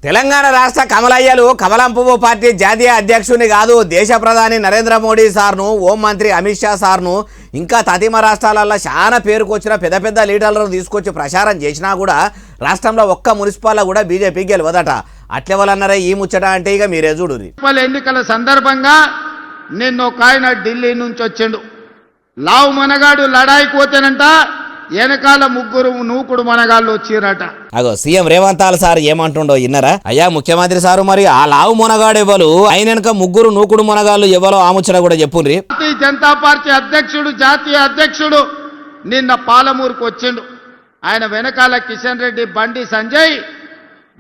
తెలంగాణ రాష్ట్ర కమలయ్యలు కమలం పువ్వు పార్టీ జాతీయ అధ్యక్షుని కాదు, దేశ ప్రధాని నరేంద్ర మోడీ సార్ను, హోం మంత్రి అమిత్ షా సార్ను, ఇంకా తదిమ రాష్ట్రాలలో చాలా పేరుకొచ్చిన పెద్ద పెద్ద లీడర్లను తీసుకొచ్చి ప్రచారం చేసినా కూడా రాష్ట్రంలో ఒక్క మున్సిపాల్లో కూడా బీజేపీ గెలవదట. అట్లెవలన్నారే ఈ ముచ్చట అంటే ఇక మీరే చూడురి. ఎన్నికల సందర్భంగా నిన్న ఒక ఆయన ఢిల్లీ నుంచి వచ్చిండు. లావు మనగాడు లడాయికి పోతేనంట వెనకాల ముగ్గురు నూకుడు మనగాళ్ళు వచ్చిరట. అగో సీఎం రేవంత్ సార్ ఏమంటుండో ఇన్నరా? అయ్యా ముఖ్యమంత్రి సారు, మరి ఆ లావు మొనగాడు ఎవరు, ఆయన వెనక ముగ్గురు నూకుడు మొనగాళ్ళు ఎవరో ఆముచ్చట కూడా చెప్పుండ్రి. భారతీయ జనతా పార్టీ అధ్యక్షుడు, జాతీయ అధ్యక్షుడు నిన్న పాలమూరుకు వచ్చిండు. ఆయన వెనకాల కిషన్ రెడ్డి, బండి సంజయ్,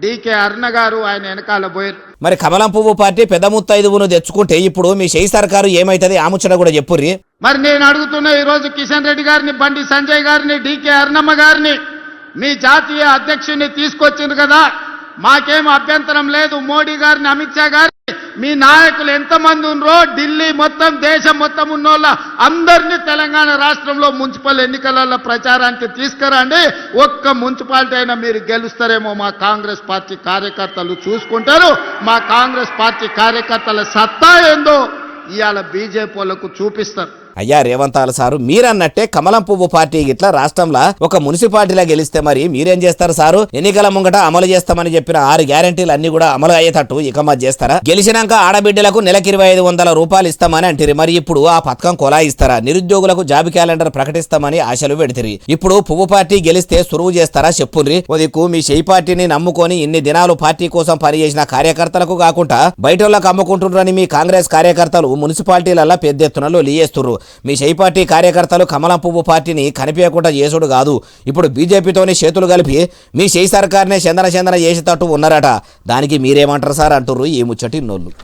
డికే అరుణ గారు ఆయన వెనకాల పోయారు. మరి కమలం పువ్వు పార్టీ పెద్ద ముత్తైదువును తెచ్చుకుంటే ఇప్పుడు మీ షెయి సర్కారు ఏమైతుంది ఆముచ్చట కూడా చెప్పుర్రి. మరి నేను అడుగుతున్నా, ఈరోజు కిషన్ రెడ్డి గారిని, బండి సంజయ్ గారిని, డికే అరుణమ్మ గారిని, మీ జాతీయ అధ్యక్షుడిని తీసుకొచ్చింది కదా, మాకేం అభ్యంతరం లేదు. మోడీ గారిని, అమిత్ షా గారిని, మీ నాయకులు ఎంతమంది ఉన్నారో ఢిల్లీ మొత్తం, దేశం మొత్తం ఉన్నోళ్ళ అందరినీ తెలంగాణ రాష్ట్రంలో మున్సిపల్ ఎన్నికలలో ప్రచారానికి తీసుకురండి. ఒక్క మున్సిపాలిటీ అయినా మీరు గెలుస్తారేమో మా కాంగ్రెస్ పార్టీ కార్యకర్తలు చూసుకుంటారు. మా కాంగ్రెస్ పార్టీ కార్యకర్తల సత్తా ఏందో ఇవాళ బీజేపీ వాళ్ళకు చూపిస్తారు. అయ్యా రేవంత్ సారు, మీరన్నట్టే కమలం పువ్వు పార్టీ ఇట్లా రాష్ట్రంలో ఒక మున్సిపాలిటీలో గెలిస్తే మరి మీరేం చేస్తారు సారు? ఎన్నికల ముంగట అమలు చేస్తామని చెప్పిన 6 గ్యారెంటీలు అన్ని కూడా అమలు అయ్యేటట్టు ఇకమత్ చేస్తారా? గెలిచినాక ఆడబిడ్డలకు నెలకి 2500 రూపాయలు ఇస్తామని అంటారు. మరి ఇప్పుడు ఆ పథకం కొలాయిస్తారా? నిరుద్యోగులకు జాబ్ క్యాలెండర్ ప్రకటిస్తామని ఆశలు పెడతారు. ఇప్పుడు పువ్వు పార్టీ గెలిస్తే సురువు చేస్తారా చెప్పుర్రి. ఓదికు మీ షెయి పార్టీని నమ్ముకొని ఇన్ని దినాలు పార్టీ కోసం పనిచేసిన కార్యకర్తలకు కాకుండా బయటోళ్ళకు అమ్ముకుంటున్నారని మీ కాంగ్రెస్ కార్యకర్తలు మున్సిపాలిటీలలో పెద్ద ఎత్తున లీయేస్తున్నారు. మీ షెయి పార్టీ కార్యకర్తలు కమలం పువ్వు పార్టీని కనిపించకుండా చేసుడు కాదు, ఇప్పుడు బీజేపీతోనే చేతులు కలిపి మీ షెయి సర్కార్నే చందన చేసేటట్టు ఉన్నారట. దానికి మీరేమంటారు సార్ అంటుర్రు ఈ ముచ్చటి నోళ్ళు.